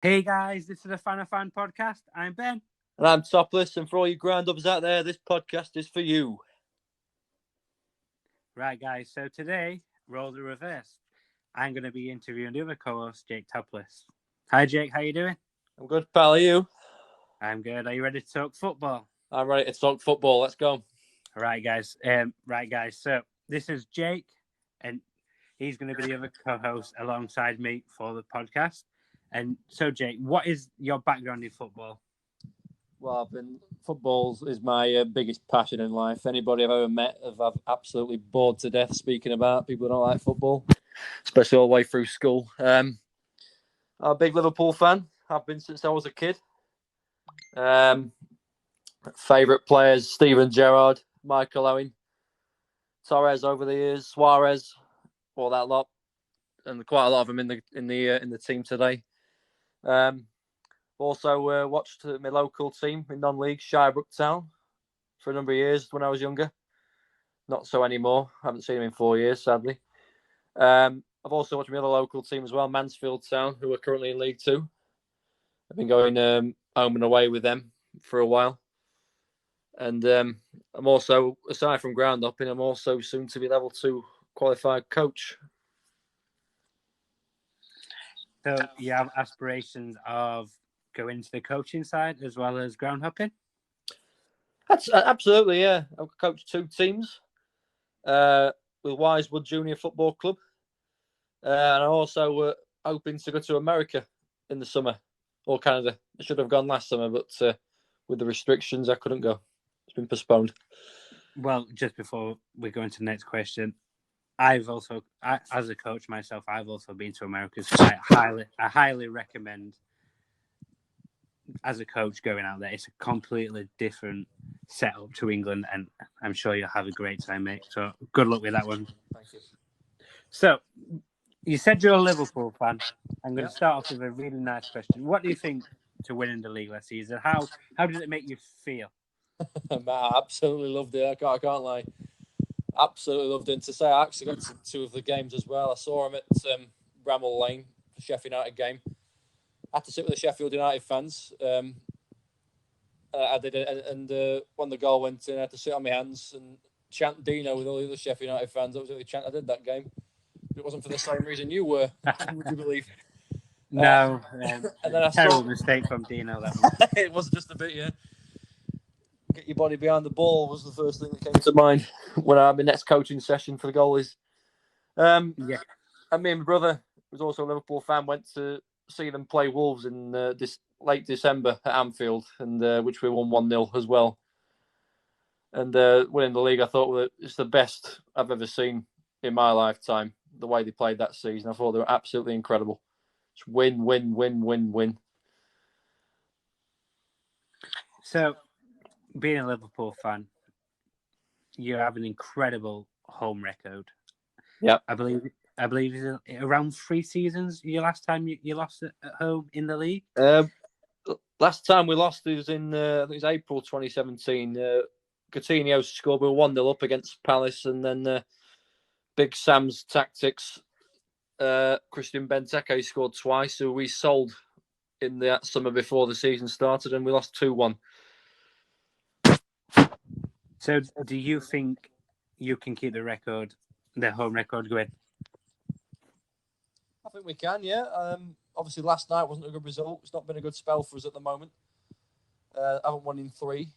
Hey guys, this is the FANA podcast. I'm Ben. And I'm Topliss, and for all you ground-ups out there, this podcast is for you. Right, guys, so today, roles are reversed. I'm going to be interviewing the other co-host, Jake Topliss. Hi, Jake. How you doing? I'm good, pal. Are you? I'm good. Are you ready to talk football? I'm ready to talk football. Let's go. Right, guys. So this is Jake, and he's going to be the other co-host alongside me for the podcast. And so, Jake, what is your background in football? Well, football is my biggest passion in life. Anybody I've ever met, I've absolutely bored to death speaking about people who don't like football, especially all the way through school. I'm a big Liverpool fan. I've been since I was a kid. Favourite players: Steven Gerrard, Michael Owen, Torres over the years, Suarez, all that lot, and quite a lot of them in the team today. Also watched my local team in non-league, Shirebrook Town, for a number of years when I was younger. Not so anymore. I haven't seen him in 4 years, sadly. I've also watched my other local team as well, Mansfield Town, who are currently in League Two. I've been going home and away with them for a while. And I'm also, aside from ground upping, I'm also soon to be level 2 qualified coach. So you have aspirations of going into the coaching side as well as ground hopping? That's absolutely, yeah. I've coached 2 teams with Wisewood Junior Football Club. And I'm also hoping to go to America in the summer or Canada. I should have gone last summer, but with the restrictions, I couldn't go. It's been postponed. Well, just before we go into the next question, as a coach myself, I've also been to America. So I highly recommend, as a coach, going out there. It's a completely different setup to England, and I'm sure you'll have a great time, mate. So good luck with that one. Thank you. So you said you're a Liverpool fan. I'm going to start off with a really nice question. What do you think to winning the league last season? How did it make you feel? I absolutely loved it. I can't lie. Absolutely loved it. And to say I actually got to 2 of the games as well. I saw him at Bramall Lane, the Sheffield United game. I had to sit with the Sheffield United fans. I did it, and when the goal went in, I had to sit on my hands and chant Dino with all the other Sheffield United fans. That was the only chant I did that game. It wasn't for the same reason you were, would you believe? No, and then I terrible mistake from Dino. That one. It wasn't just a bit, yeah. Get your body behind the ball was the first thing that came to mind when I had my next coaching session for the goalies. Yeah. And me and my brother, who was also a Liverpool fan, went to see them play Wolves in this late December at Anfield, and which we won 1-0 as well. And winning the league, I thought, well, it's the best I've ever seen in my lifetime. The way they played that season, I thought they were absolutely incredible. It's win, win, win, win, win. So, being a Liverpool fan, you have an incredible home record. Yeah, I believe it's around 3 seasons. Your last time you lost at home in the league. Last time we lost was in I think it was April 2017. Coutinho scored. We were 1-0 up against Palace, and then Big Sam's tactics. Christian Benteke scored twice, so we sold in that summer before the season started, and we lost 2-1. So, do you think you can keep the home record going? I think we can, yeah. Obviously, last night wasn't a good result. It's not been a good spell for us at the moment. I haven't won in 3.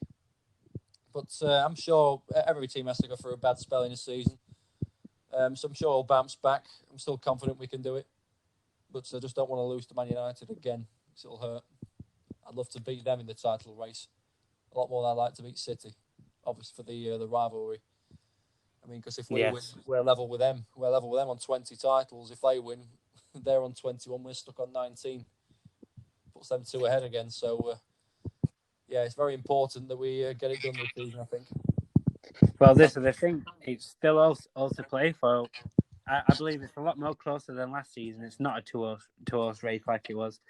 But I'm sure every team has to go through a bad spell in a season. So I'm sure we'll bounce back. I'm still confident we can do it. But I just don't want to lose to Man United again, because it'll hurt. I'd love to beat them in the title race. A lot more than I'd like to beat City, obviously, for the rivalry. I mean, because if we win, we're level with them. We're level with them on 20 titles. If they win, they're on 21. We're stuck on 19. Puts them 2 ahead again. So, yeah, it's very important that we get it done this season, I think. Well, this is the thing. It's still all to play for. I believe it's a lot more closer than last season. It's not a two-horse race like it was.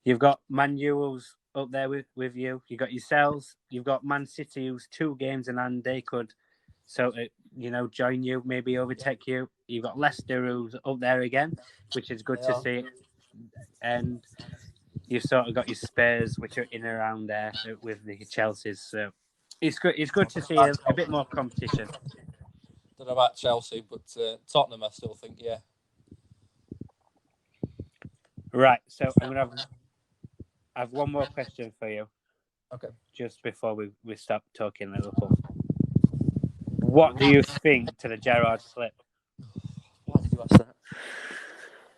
You've got Man U who's up there with you. You've got yourselves. You've got Man City who's 2 games in hand. They could join you, maybe overtake you. You've got Leicester who's up there again, which is good to see. And you've sort of got your Spurs, which are in and around there with the Chelsea's. So it's good. It's good to see a bit more competition. Don't know about Chelsea, but Tottenham, I still think, yeah. Right. So I'm gonna have one more question for you. Okay. Just before we stop talking Liverpool. What do you think to the Gerrard slip? Why did you ask that?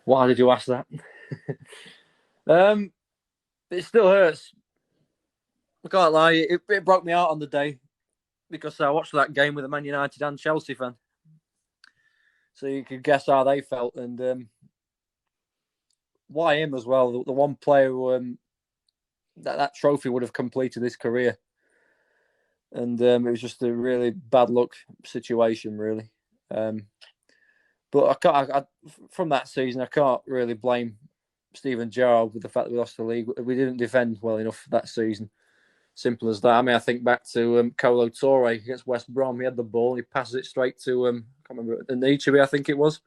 Why did you ask that? It still hurts. I can't lie. It broke me out on the day because I watched that game with a Man United and Chelsea fan. So you could guess how they felt. And why him as well? The one player who that trophy would have completed his career. And it was just a really bad luck situation, really. But from that season, I can't really blame Steven Gerrard with the fact that we lost the league. We didn't defend well enough that season. Simple as that. I mean, I think back to Kolo Toure against West Brom. He had the ball. He passes it straight to, I can't remember, Anichebe, I think it was.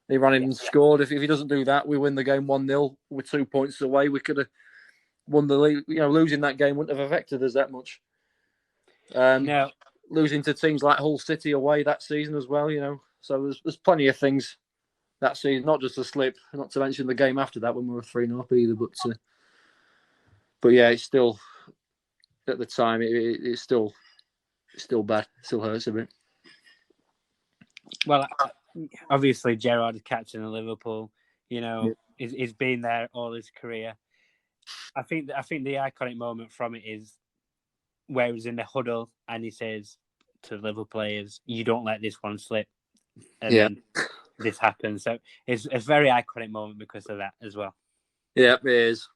He ran in and scored. If he doesn't do that, we win the game 1-0. We're 2 points away. We could have won the league. Losing that game wouldn't have affected us that much. No. Losing to teams like Hull City away that season as well, So there's plenty of things that season, not just a slip, not to mention the game after that when we were 3-0 up either. But yeah, it's still, at the time, it's still bad. It still hurts a bit. Well, obviously Gerrard is captain of Liverpool. He's been there all his career. I think the iconic moment from it is where he's in the huddle and he says to the Liverpool players, "You don't let this one slip," and then this happens. So it's a very iconic moment because of that as well. Yeah, it is.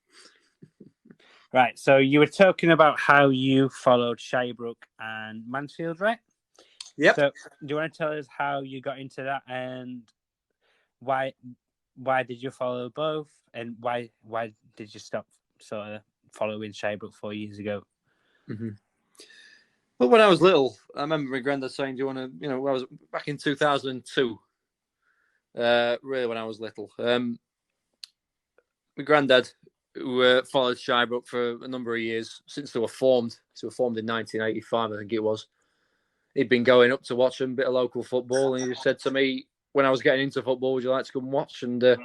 Right. So you were talking about how you followed Shirebrook and Mansfield, right? Yep. So do you want to tell us how you got into that and why did you follow both and why did you stop sort of following Shirebrook 4 years ago? Mm-hmm. Well, when I was little, I remember my granddad saying, "Do you want to?" I was back in 2002. Really, when I was little, my granddad, who followed Shirebrook for a number of years since they were formed. So they were formed in 1985, I think it was. He'd been going up to watch a bit of local football, and he just said to me when I was getting into football, "Would you like to come and watch?" And I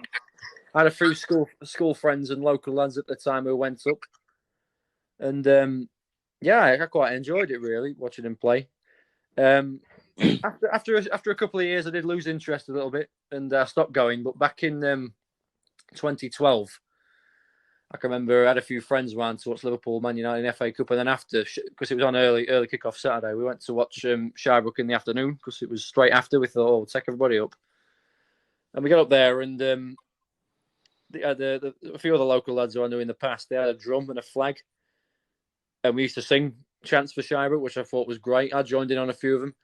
had a few school friends and local lads at the time who went up, and I quite enjoyed it really, watching him play. After a couple of years, I did lose interest a little bit, and I stopped going. But back in 2012, I can remember I had a few friends around to watch Liverpool, Man United in FA Cup, and then after, because it was on early kick-off Saturday, we went to watch Shirebrook in the afternoon because it was straight after. We thought, we'll take everybody up, and we got up there, and a few other local lads who I knew in the past, they had a drum and a flag, and we used to sing chants for Shirebrook, which I thought was great. I joined in on a few of them,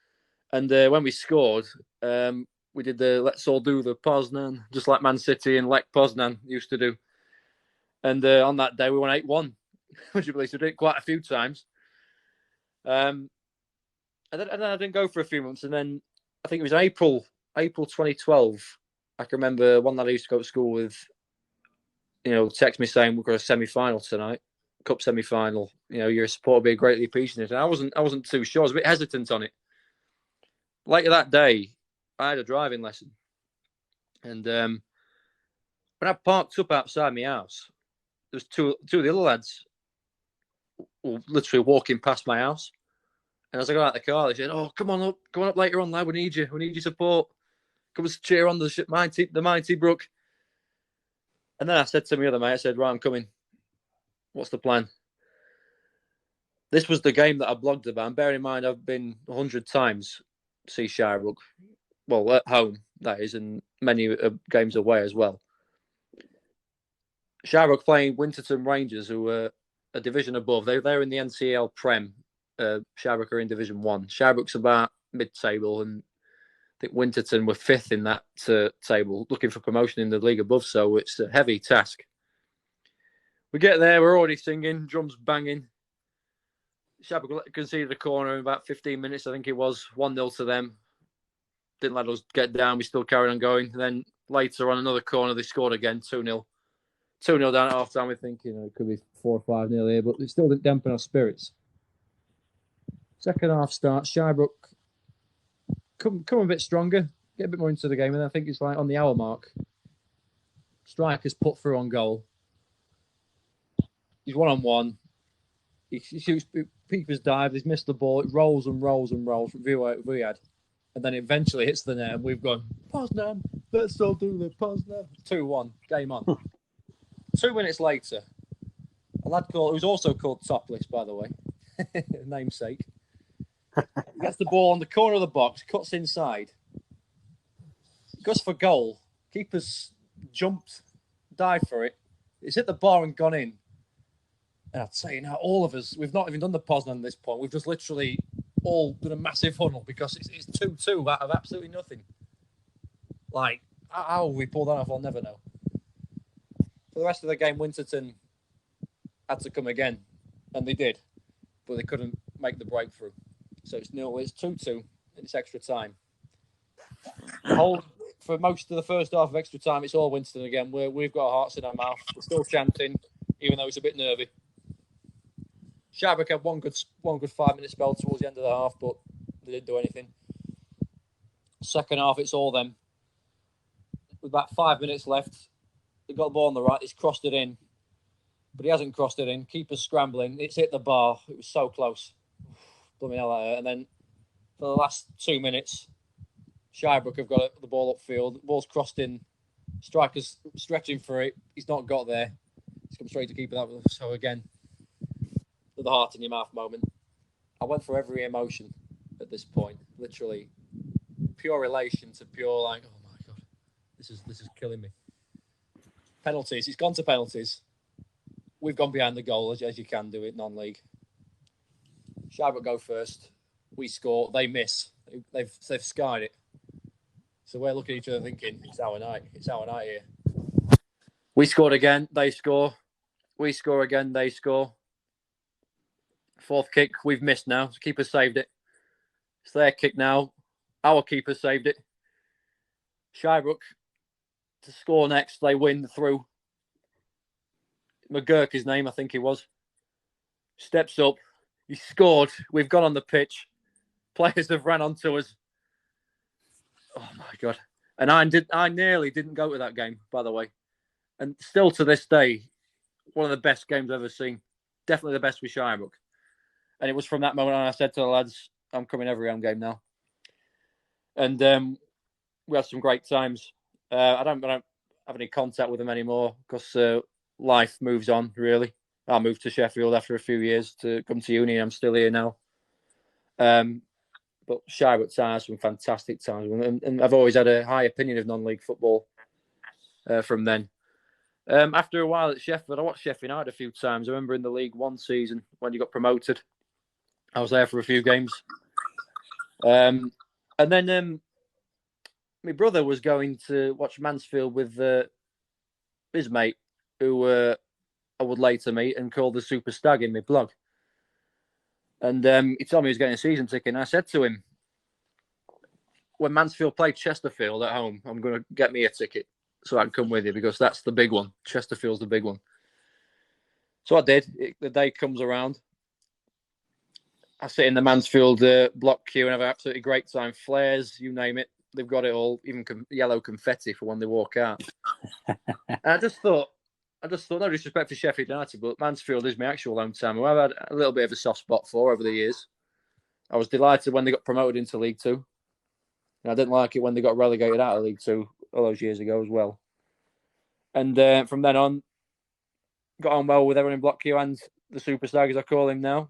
and when we scored, we did the "Let's all do the Poznan," just like Man City and Lech Poznan used to do. And on that day, we won 8-1, which I believe we did it quite a few times. And then I didn't go for a few months. And then I think it was April 2012. I can remember one that I used to go to school with, text me saying, "We've got a semi-final tonight, cup semi-final. Your support will be greatly appreciated." And I wasn't too sure. I was a bit hesitant on it. Later that day, I had a driving lesson. And when I parked up outside my house, there's two of the other lads literally walking past my house. And as I got out of the car, they said, "Oh, come on up later on, lad. We need your support. Come and cheer on the mighty Brook." And then I said to my other mate, I said, "Right, I'm coming. What's the plan?" This was the game that I blogged about. And bear in mind, I've been 100 times to see Shirebrook. Well, at home, that is, and many games away as well. Shirebrook playing Winterton Rangers, who were a division above. They're in the NCL Prem. Shirebrook are in Division 1. Shirebrook's about mid-table, and I think Winterton were 5th in that table, looking for promotion in the league above, so it's a heavy task. We get there, we're already singing, drums banging. Shirebrook conceded a corner in about 15 minutes, I think it was, 1-0 to them. Didn't let us get down, we still carried on going. And then later on another corner, they scored again, 2-0. 2-0 down at half time. We're thinking it could be 4 or 5-0 here, but it still didn't dampen our spirits. Second half starts. Shirebrook come a bit stronger, get a bit more into the game, and I think it's like on the hour mark. Striker's put through on goal. He's 1-on-1. He shoots, Peeper's dive. He's missed the ball. It rolls and rolls and rolls from Riyadh. And then it eventually hits the net, and we've gone, Poznan, let's all do the Poznan. 2-1, game on. 2 minutes later, a lad who's also called Topliss, by the way, namesake, he gets the ball on the corner of the box, cuts inside, goes for goal. Keeper's jumped, dived for it. It's hit the bar and gone in. And I'd say now, all of us, we've not even done the Poznan at this point. We've just literally all done a massive huddle because it's 2-2 out of absolutely nothing. Like, how we pulled that off, I'll never know. For the rest of the game, Winterton had to come again, and they did, but they couldn't make the breakthrough. So it's 2-2 in this extra time. For most of the first half of extra time, it's all Winterton again. We've got our hearts in our mouth. We're still chanting, even though it's a bit nervy. Shirebrook had one good 5-minute spell towards the end of the half, but they didn't do anything. Second half, it's all them. With about 5 minutes left, they got the ball on the right. He's crossed it in, but he hasn't crossed it in. Keeper's scrambling. It's hit the bar. It was so close. Blooming hell out of it. And then for the last 2 minutes, Shirebrook have got the ball upfield. The ball's crossed in. Striker's stretching for it. He's not got there. He's come straight to keeper. So again, the heart in your mouth moment. I went through every emotion at this point. Literally, pure elation to pure like, oh my god, this is killing me. Penalties. It's gone to penalties. We've gone behind the goal as you can do it non-league. Shirebrook go first. We score. They miss. They've skied it. So we're looking at each other thinking, it's our night. It's our night here. We scored again. They score. We score again. They score. Fourth kick, we've missed now. The keeper saved it. It's their kick now. Our keeper saved it. Shirebrook to score next. They win through. McGurk, his name, I think he was. Steps up. He scored. We've gone on the pitch. Players have ran onto us. Oh, my God. And I nearly didn't go to that game, by the way. And still to this day, one of the best games I've ever seen. Definitely the best with Shirebrook. And it was from that moment on I said to the lads, I'm coming every home game now. And we had some great times. I don't have any contact with them anymore because life moves on, really. I moved to Sheffield after a few years to come to uni. I'm still here now. But Shirebrook times, some fantastic times. And I've always had a high opinion of non-league football from then. After a while at Sheffield, I watched Sheffield United a few times. I remember in the League One season when you got promoted. I was there for a few games. And then my brother was going to watch Mansfield with his mate, who I would later meet and call the Super Stag in my blog. And he told me he was getting a season ticket. And I said to him, when Mansfield played Chesterfield at home, I'm going to get me a ticket so I can come with you because that's the big one. Chesterfield's the big one. So I did. The day comes around. I sit in the Mansfield block queue and have an absolutely great time. Flares, you name it. They've got it all, even yellow confetti for when they walk out. And I just thought, no disrespect for Sheffield United, but Mansfield is my actual hometown, who I've had a little bit of a soft spot for over the years. I was delighted when they got promoted into League Two. And I didn't like it when they got relegated out of League Two all those years ago as well. And from then on, got on well with everyone in block queue and the Super Stag, as I call him now.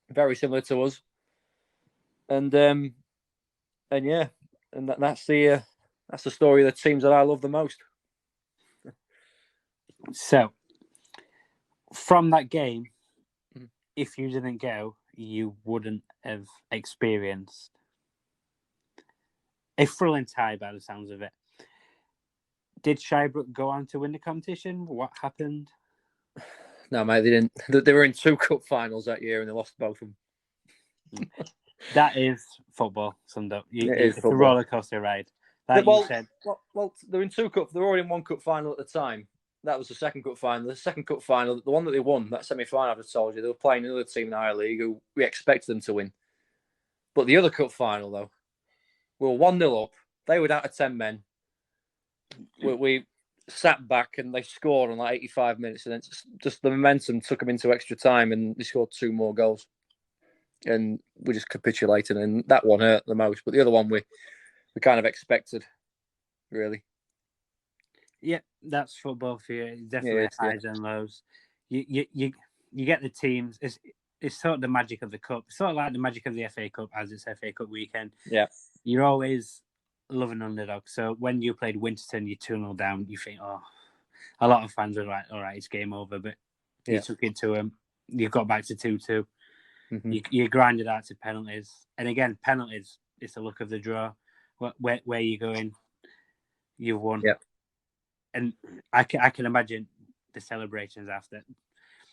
Very similar to us. And yeah, and that's the story of the teams that I love the most. So, from that game, if you didn't go, you wouldn't have experienced a thrilling tie by the sounds of it. Did Shirebrook go on to win the competition? What happened? No, mate, they didn't. They were in 2 cup finals that year and they lost both of them. That is football, summed up. It's football. A roller coaster ride. Well, they're in 2 cups. They were already in 1 cup final at the time. that was the second cup final. The second cup final, the one that they won, that semi-final, I've told you, they were playing another team in the higher league who we expected them to win. But the other cup final, though, we were 1-0 up. They were down to 10 men. We sat back and they scored on like 85 minutes, and then just the momentum took them into extra time, and they scored 2 more goals. And we just capitulated, and that one hurt the most. But the other one we kind of expected, really. Yeah, that's football for you. It's definitely highs and lows. You get the teams. It's sort of the magic of the cup. It's sort of like the magic of the FA Cup, as it's FA Cup weekend. Yeah, you're always loving underdog. So when you played Winterton, you're 2-0 down. You think, oh, a lot of fans were like, all right, it's game over. But you took it to them. You got back to 2-2. Mm-hmm. You grinded out to penalties, and again, penalties. It's the luck of the draw. Where you going? You've won. Yeah. And I can imagine the celebrations after.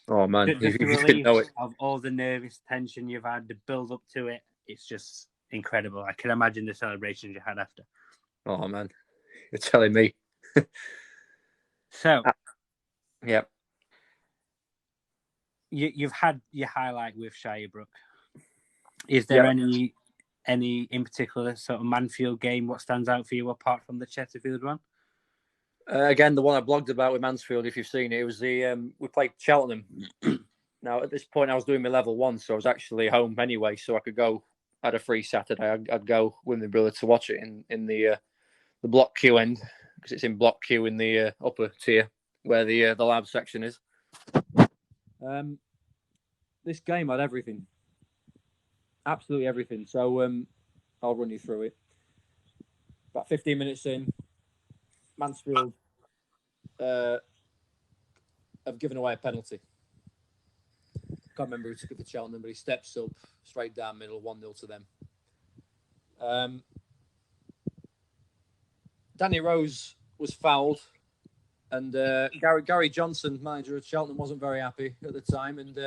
Oh man, just the relief of all the nervous tension you've had, the build up to it. It's just incredible. I can imagine the celebrations you had after. Oh man, you're telling me. So, yeah, you've had your highlight with Shirebrook. Is there any in particular sort of Mansfield game? What stands out for you apart from the Chesterfield one? Again, the one I blogged about with Mansfield, if you've seen it, it was the we played Cheltenham. Now, at this point, I was doing my level 1, so I was actually home anyway, so I could go. I had a free Saturday. I'd go with my brother to watch it in the block queue end, because it's in block queue in the upper tier where the lab section is. This game had everything, absolutely everything. So I'll run you through it. About 15 minutes in, Mansfield have given away a penalty. Can't remember who took it for Cheltenham, but he steps up straight down middle, 1-0 to them. Danny Rose was fouled, and Gary Johnson, manager of Cheltenham, wasn't very happy at the time, and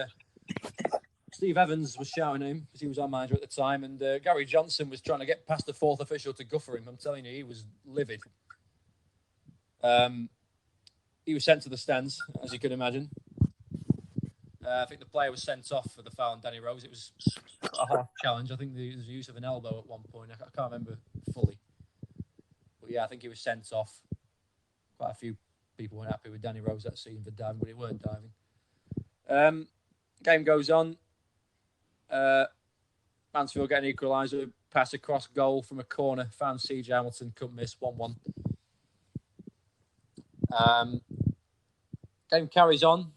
Steve Evans was shouting at him because he was our manager at the time, and Gary Johnson was trying to get past the 4th official to guffer him. I'm telling you, he was livid. He was sent to the stands, as you can imagine. I think the player was sent off for the foul on Danny Rose. It was a half challenge. I think there was the use of an elbow at one point. I can't remember fully. But yeah, I think he was sent off. Quite a few people weren't happy with Danny Rose that season for diving, but it weren't diving. Game goes on. Mansfield get an equaliser, pass across goal from a corner. Found CJ Hamilton, couldn't miss, 1-1. Game carries on.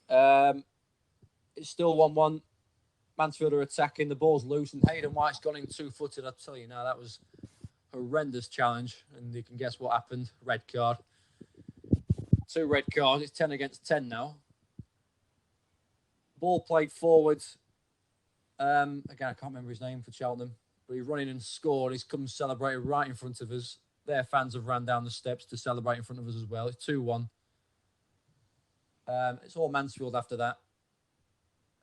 It's still 1-1. Mansfield are attacking. The ball's loose, and Hayden White's gone in 2-footed. I tell you now, that was a horrendous challenge. And you can guess what happened. Red card. 2 red cards. It's 10 against 10 now. Ball played forward. Again, I can't remember his name for Cheltenham, but he's running and scored. He's come celebrating right in front of us. Their fans have ran down the steps to celebrate in front of us as well. It's 2-1. It's all Mansfield after that.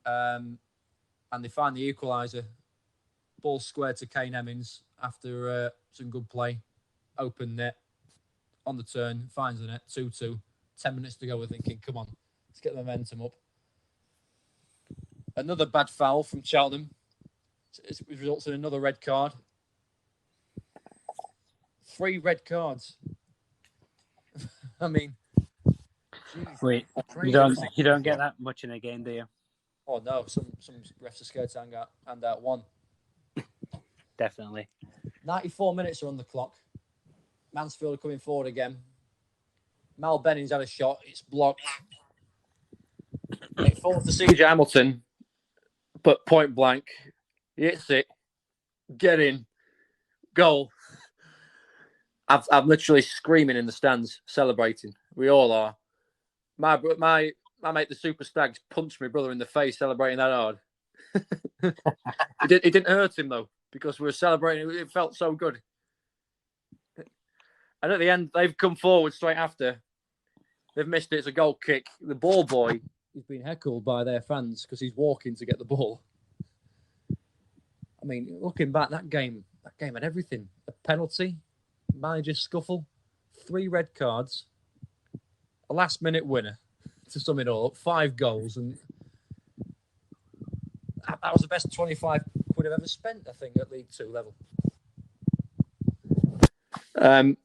And they find the equaliser. Ball squared to Kane Emmons after some good play. Open net. On the turn. Finds the net. 2-2. 10 minutes to go. We're thinking, come on. Let's get the momentum up. Another bad foul from Cheltenham. It results in another red card. 3 red cards. I mean... Wait, you don't get that much in a game, do you? Oh no, some refs are scared to hand out 1. Definitely. 94 minutes are on the clock. Mansfield are coming forward again. Mal Benning's had a shot. It's blocked. It falls to CJ Hamilton, but point blank. He hits it. Get in. Goal. I'm literally screaming in the stands, celebrating. We all are. My mate, the Super Stags, punched my brother in the face celebrating that hard. It didn't hurt him, though, because we were celebrating. It felt so good. And at the end, they've come forward straight after. They've missed it. It's a goal kick. The ball boy is being heckled by their fans because he's walking to get the ball. I mean, looking back, that game had everything. A penalty, manager scuffle, 3 red cards, a last-minute winner. To sum it all up, 5 goals, and that was the best 25 quid I've ever spent, I think, at League 2 level. I mean,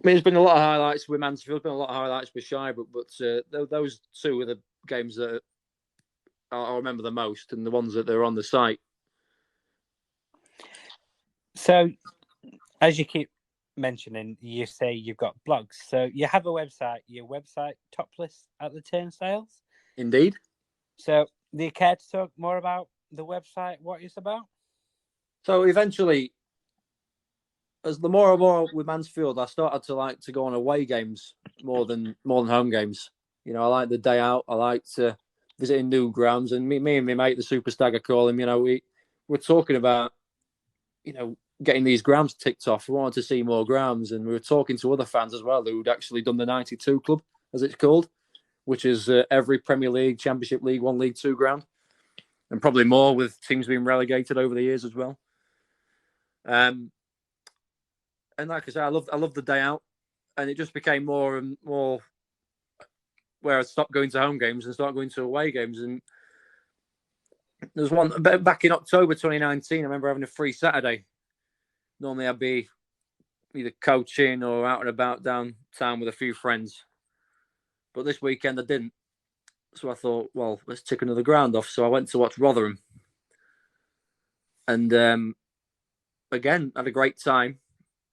there's been a lot of highlights with Mansfield, been a lot of highlights with Shirebrook, but those two are the games that I remember the most, and the ones that are on the site. So, as you keep mentioning, you say you've got blogs. So you have a website, your website, Topliss at the Turnstiles. Indeed. So do you care to talk more about the website, what it's about? So eventually, as the more and more with Mansfield, I started to like to go on away games more than home games. You know, I like the day out. I like to visiting new grounds. And me and my mate, the Super Stag, I call him, you know, we're talking about, you know, getting these grounds ticked off. We wanted to see more grounds. And we were talking to other fans as well who'd actually done the 92 Club, as it's called, which is every Premier League, Championship League 1, League 2 ground. And probably more with teams being relegated over the years as well. And like I said, I love the day out, and it just became more and more where I stopped going to home games and started going to away games. And there was one back in October 2019. I remember having a free Saturday. Normally, I'd be either coaching or out and about downtown with a few friends, but this weekend I didn't. So I thought, well, let's tick another ground off. So I went to watch Rotherham, and again had a great time.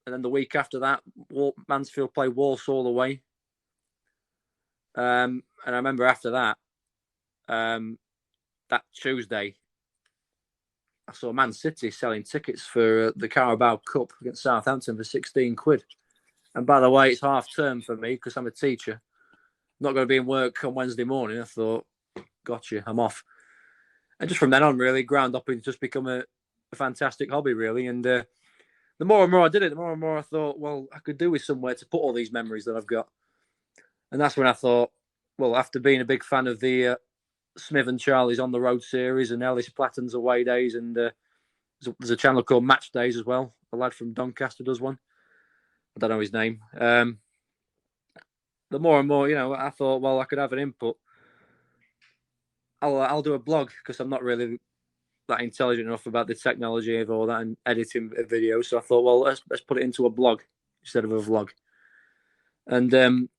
And then the week after that, Mansfield played Walsall away. And I remember after that, that Tuesday, I saw Man City selling tickets for the Carabao Cup against Southampton for 16 quid. And by the way, it's half term for me because I'm a teacher. I'm not going to be in work on Wednesday morning. I thought, gotcha, I'm off. And just from then on, really, ground hopping just become a fantastic hobby, really. And the more and more I did it, the more and more I thought, well, I could do with somewhere to put all these memories that I've got. And that's when I thought, well, after being a big fan of the Smith and Charlie's On the Road series and Ellis Platten's away days, and there's a channel called Match Days as well. A lad from Doncaster does one. I don't know his name. The more and more, you know, I thought, well, I could have an input. I'll do a blog because I'm not really that intelligent enough about the technology of all that and editing a video. So I thought, well, let's put it into a blog instead of a vlog. And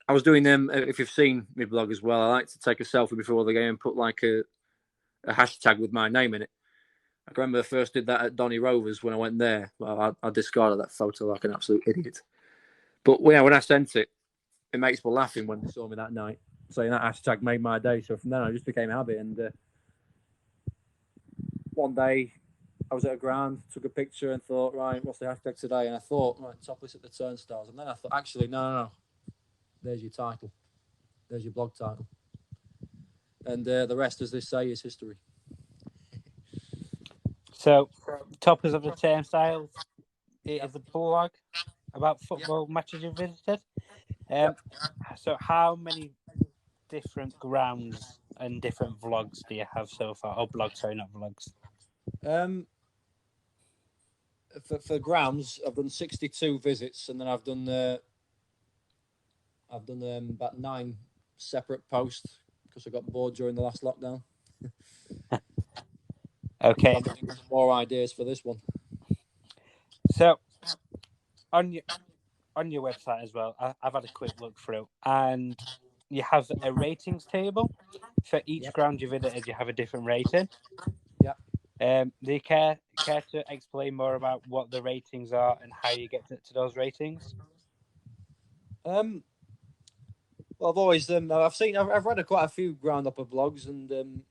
I was doing them. If you've seen my blog as well, I like to take a selfie before the game and put like a hashtag with my name in it. I remember I first did that at Donny Rovers when I went there. Well, I discarded that photo like an absolute idiot. But yeah, when I sent it, my mates were laughing when they saw me that night, saying that hashtag made my day. So from then on, it just became a habit. And one day, I was at a ground, took a picture and thought, right, what's the hashtag today? And I thought, right, Topliss at the Turnstiles. And then I thought, actually, no. There's your title. There's your blog title. And the rest, as they say, is history. So, Toppers of the Turnstiles, it is a blog about football matches you visited. So how many different grounds and different vlogs do you have so far? Oh, blogs, sorry, not vlogs. For grounds, I've done 62 visits, and then I've done about 9 separate posts because I got bored during the last lockdown. Okay. I think some more ideas for this one. So on your website as well, I've had a quick look through, and you have a ratings table for each ground you visited. You have a different rating. Yeah. Do you care to explain more about what the ratings are and how you get to those ratings? Well, I've always I've read quite a few ground upper blogs, and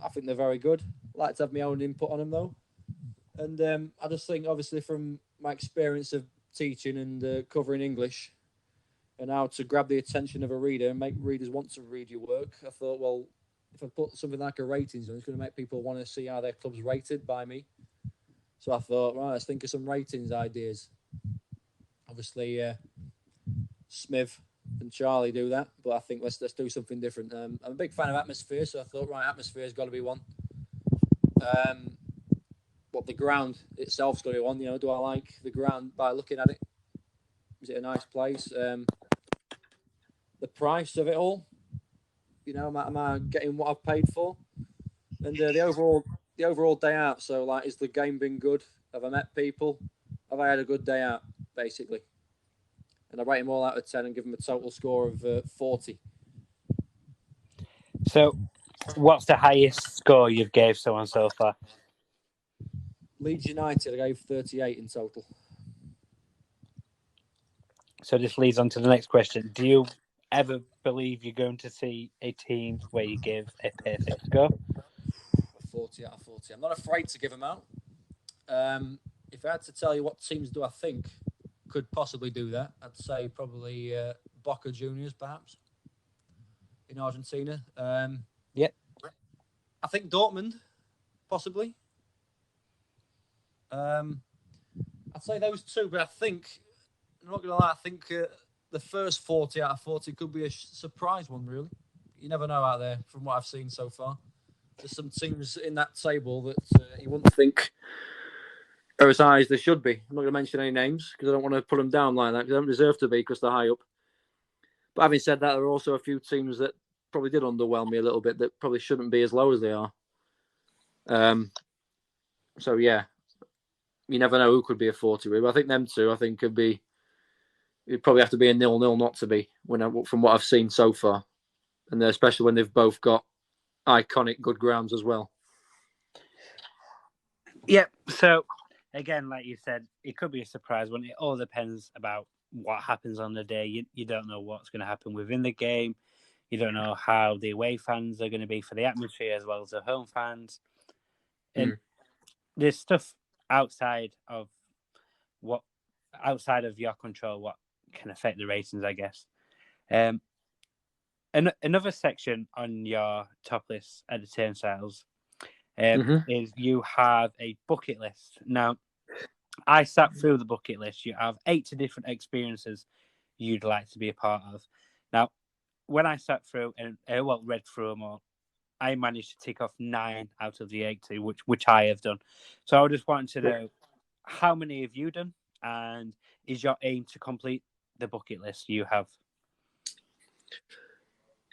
I think they're very good. I like to have my own input on them though, and I just think, obviously, from my experience of teaching and covering English, and how to grab the attention of a reader and make readers want to read your work, I thought, well, if I put something like a ratings on, it's going to make people want to see how their club's rated by me. So I thought, right, let's think of some ratings ideas. Obviously, Smith and Charlie do that, but I think let's do something different. I'm a big fan of atmosphere, so I thought, right, atmosphere's got to be one. But the ground itself's got to be one. You know, do I like the ground by looking at it? Is it a nice place? The price of it all. Am I getting what I've paid for? And the overall day out. So, like, is the game been good? Have I met people? Have I had a good day out, basically? And I rate them all out of 10 and give them a total score of 40. So, what's the highest score you've gave someone so far? Leeds United, I gave 38 in total. So this leads on to the next question. Do you ever believe you're going to see a team where you give a perfect score? 40 out of 40. I'm not afraid to give them out. If I had to tell you what teams do I think could possibly do that, I'd say probably Boca Juniors, perhaps, in Argentina. Yep. I think Dortmund, possibly. I'd say those two, but I'm not going to lie, I think the first 40 out of 40 could be a surprise one, really. You never know out there from what I've seen so far. There's some teams in that table that you wouldn't think are as high as they should be. I'm not going to mention any names because I don't want to put them down like that because they don't deserve to be because they're high up. But having said that, there are also a few teams that probably did underwhelm me a little bit that probably shouldn't be as low as they are. So, yeah, you never know who could be a 40. But I think them two, could be. It'd probably have to be a 0-0 not to be from what I've seen so far. And especially when they've both got iconic good grounds as well. Yep. So, again, like you said, it could be a surprise one. It all depends about what happens on the day. You don't know what's going to happen within the game. You don't know how the away fans are going to be for the atmosphere as well as the home fans. And there's stuff outside of your control, what can affect the ratings, I guess. Another section on your Topliss at the turnstiles is you have a bucket list. Now, I sat through the bucket list. You have 80 different experiences you'd like to be a part of. Now, when I sat through and read through them all, I managed to tick off 9 out of the 80, which I have done. So I just wanted to know, how many have you done, and is your aim to complete the bucket list you have?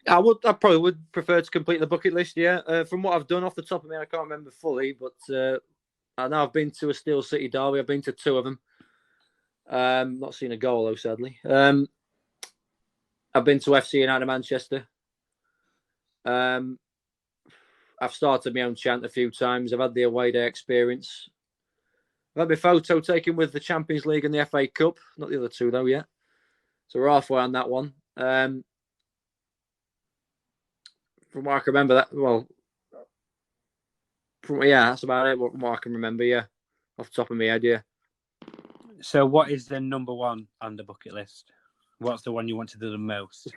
I probably would prefer to complete the bucket list. Yeah, from what I've done off the top of me, I can't remember fully, but I know I've been to a Steel City derby. I've been to 2 of them. Not seen a goal though, sadly. I've been to FC United Manchester. I've started my own chant a few times. I've had the away day experience. I've had my photo taken with the Champions League and the FA Cup. Not the other 2 though yet. So we're halfway on that one. From what I can remember, that's about it. From what I can remember, yeah, off the top of my head, yeah. So, what is the number 1 on the bucket list? What's the one you want to do the most?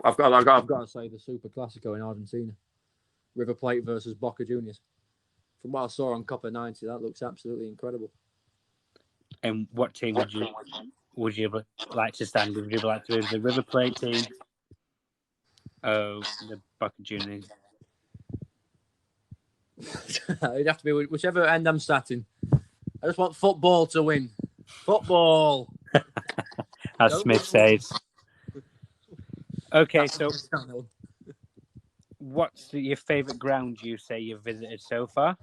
I've got to say the Super Classico in Argentina, River Plate versus Boca Juniors. From what I saw on Copa 90, that looks absolutely incredible. And what team would you like to stand with? Would you like to be the River Plate team? Oh, the Boca Juniors. It'd have to be whichever end I'm sat in. I just want football to win. Football. As Smith says. Okay, so what's your favourite ground you say you've visited so far?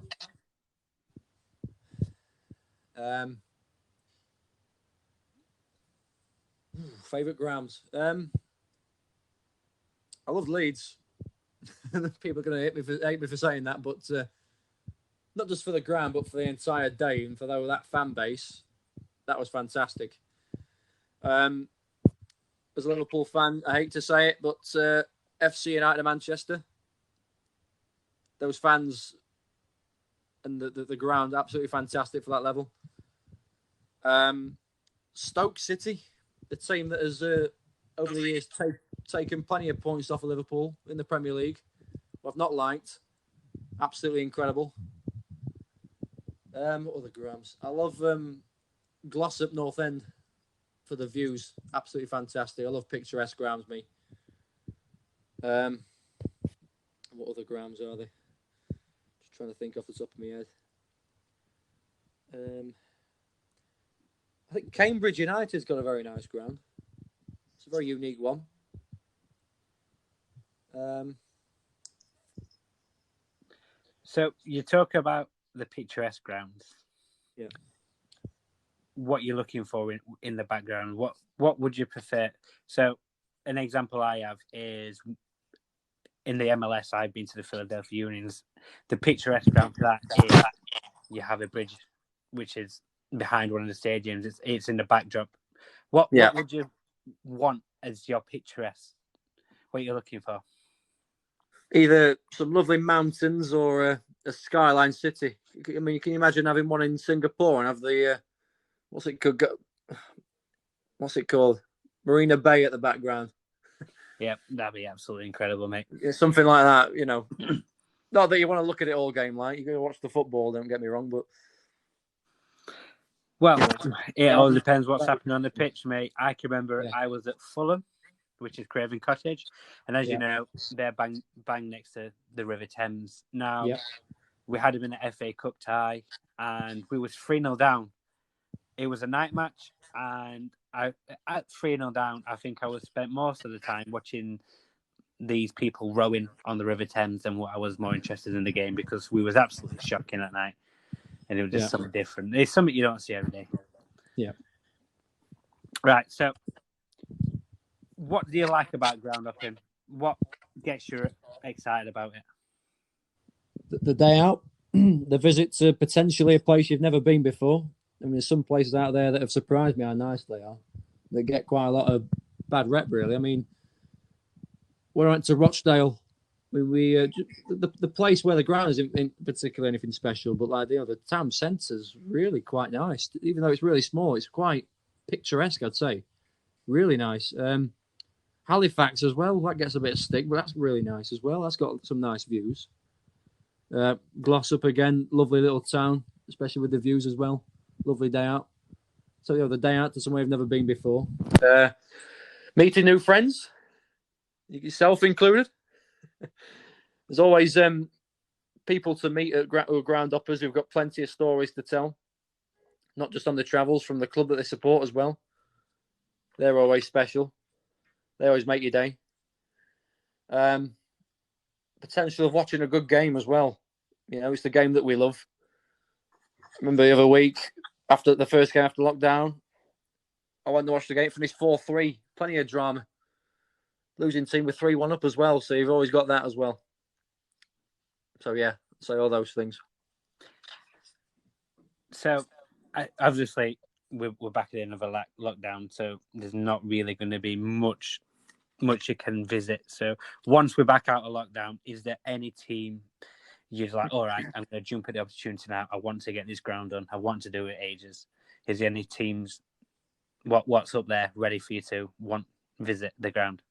Favourite grounds. I love Leeds. People are going to hate me for saying that, but not just for the ground, but for the entire day and for that fan base. That was fantastic. As a Liverpool fan, I hate to say it, but FC United Manchester, those fans and the ground, absolutely fantastic for that level. Stoke City, the team that has over the years taken plenty of points off of Liverpool in the Premier League, I've not liked. Absolutely incredible. What other grounds? I love Glossop North End for the views. Absolutely fantastic. I love picturesque grounds, me. What other grounds are they? Just trying to think off the top of my head. I think Cambridge United's got a very nice ground. It's a very unique one. So you talk about the picturesque grounds. Yeah. What you're looking for in the background. What would you prefer? So an example I have is in the MLS, I've been to the Philadelphia Unions. The picturesque ground for that is you have a bridge, which is behind one of the stadiums. It's in the backdrop. What would you want as your picturesque? What you're looking for? Either some lovely mountains or a skyline city. I mean, can you imagine having one in Singapore and have the what's it called? Marina Bay at the background. Yeah, that'd be absolutely incredible, mate. Yeah, something like that, you know. Not that you want to look at it all game like. You're going to watch the football, don't get me wrong, but... Well, it all depends what's happening on the pitch, mate. I can remember I was at Fulham, which is Craven Cottage, and as you know, they're bang next to the River Thames. Now, we had them in the FA Cup tie, and we was 3-0 down. It was a night match, and at 3-0 down, I think I was spent most of the time watching these people rowing on the River Thames than what I was more interested in the game, because we was absolutely shocking at night, and it was just something different. It's something you don't see every day. Yeah. Right. So, what do you like about ground hopping? What gets you excited about it? The day out, the visit to potentially a place you've never been before. I mean, there's some places out there that have surprised me how nice they are. They get quite a lot of bad rep, really. I mean, when I went to Rochdale, the place where the ground isn't particularly anything special, but like the town centre's really quite nice. Even though it's really small, it's quite picturesque, I'd say. Really nice. Halifax as well, that gets a bit of stick, but that's really nice as well. That's got some nice views. Glossop again, lovely little town, especially with the views as well. Lovely day out. So, the day out to somewhere I've never been before. Meeting new friends, yourself included. There's always people to meet at ground hoppers who've got plenty of stories to tell, not just on the travels from the club that they support as well. They're always special. They always make your day. Potential of watching a good game as well. You know, it's the game that we love. I remember the other week, after the first game after lockdown, I went to watch the game, finished 4-3. Plenty of drama. Losing team with 3-1 up as well, so you've always got that as well. So, yeah, say all those things. So, obviously, we're back at the end of a lockdown, so there's not really going to be much you can visit. So, once we're back out of lockdown, is there any team you're like, all right, I'm going to jump at the opportunity now. I want to get this ground done. I want to do it ages. Is there any teams, what's up there ready for you to visit the ground?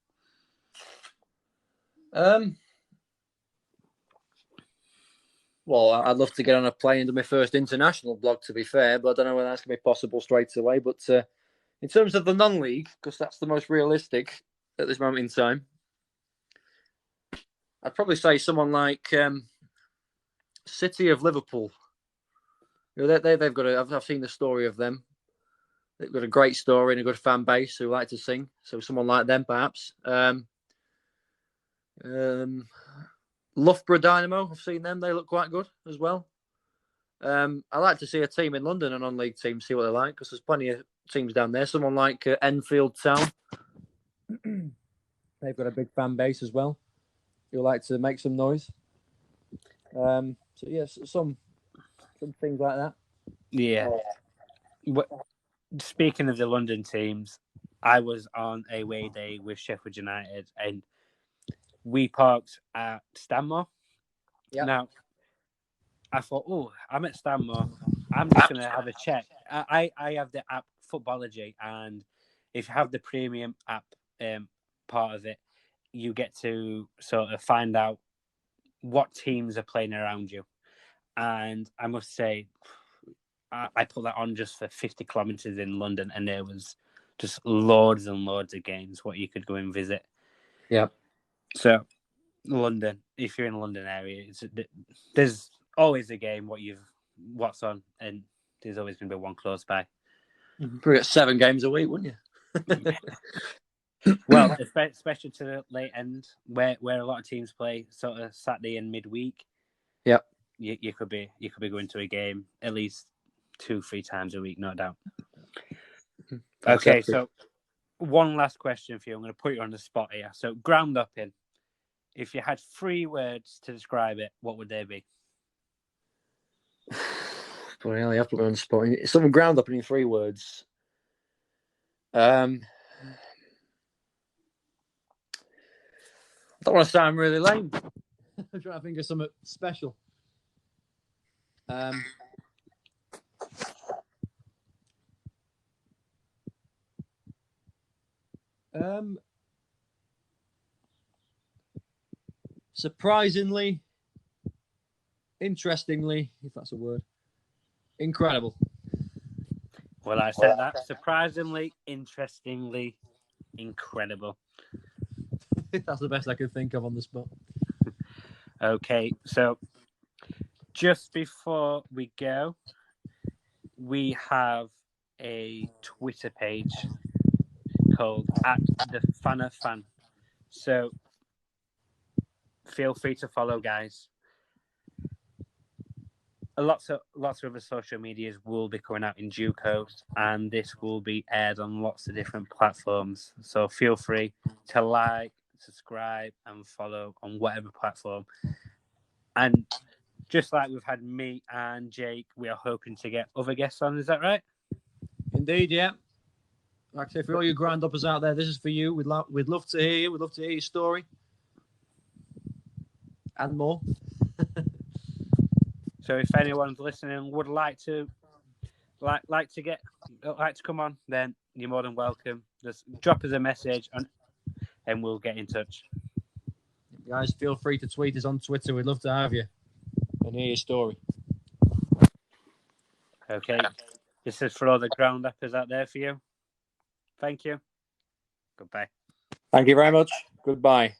Well, I'd love to get on a plane and do my first international blog, to be fair, but I don't know whether that's going to be possible straight away. But in terms of the non-league, because that's the most realistic at this moment in time, I'd probably say someone like City of Liverpool. You know, they've got I've seen the story of them. They've got a great story and a good fan base who like to sing. So someone like them, perhaps. Loughborough Dynamo, I've seen them. They look quite good as well. I like to see a team in London, a non-league team, see what they're like, because there's plenty of teams down there. Someone like Enfield Town. They've got a big fan base as well. Who like to make some noise. So, yes, some things like that. Yeah. Speaking of the London teams, I was on a away day with Sheffield United, and we parked at Stanmore. Yep. Now, I thought, I'm at Stanmore. I'm just going to have a check. I have the app Footballogy, and if you have the premium app part of it, you get to sort of find out what teams are playing around you. And I must say, I put that on just for 50 kilometres in London, and there was just loads and loads of games what you could go and visit. Yeah. So, London, if you're in the London area, there's always a game what's on, and there's always going to be one close by. Probably got 7 games a week, wouldn't you? Well, especially to the late end, where a lot of teams play sort of Saturday and midweek. Yep. You could be going to a game at least 2-3 times a week, no doubt. Okay, so one last question for you. I'm going to put you on the spot here. So, ground up in. If you had 3 words to describe it, what would they be? Well, you have to put me on the spot. Something ground up in 3 words. I don't want to sound really lame. I'm trying to think of something special. Surprisingly, interestingly, if that's a word, incredible. Well, I said that. Surprisingly, interestingly, incredible. That's the best I could think of on the spot. Okay, so just before we go, we have a Twitter page called @FANA. So feel free to follow, guys. Lots of other social medias will be coming out in due course, and this will be aired on lots of different platforms. So feel free to like, subscribe, and follow on whatever platform. And just like we've had me and Jake, we are hoping to get other guests on. Is that right? Indeed, yeah. Like I say, for all you ground uppers out there, this is for you. We'd love to hear you. We'd love to hear your story and more. So if anyone's listening would like to come on, then you're more than welcome. Just drop us a message and we'll get in touch. Guys, feel free to tweet us on Twitter. We'd love to have you and hear your story. Okay. This is for all the ground uppers out there for you. Thank you. Goodbye. Thank you very much. Goodbye.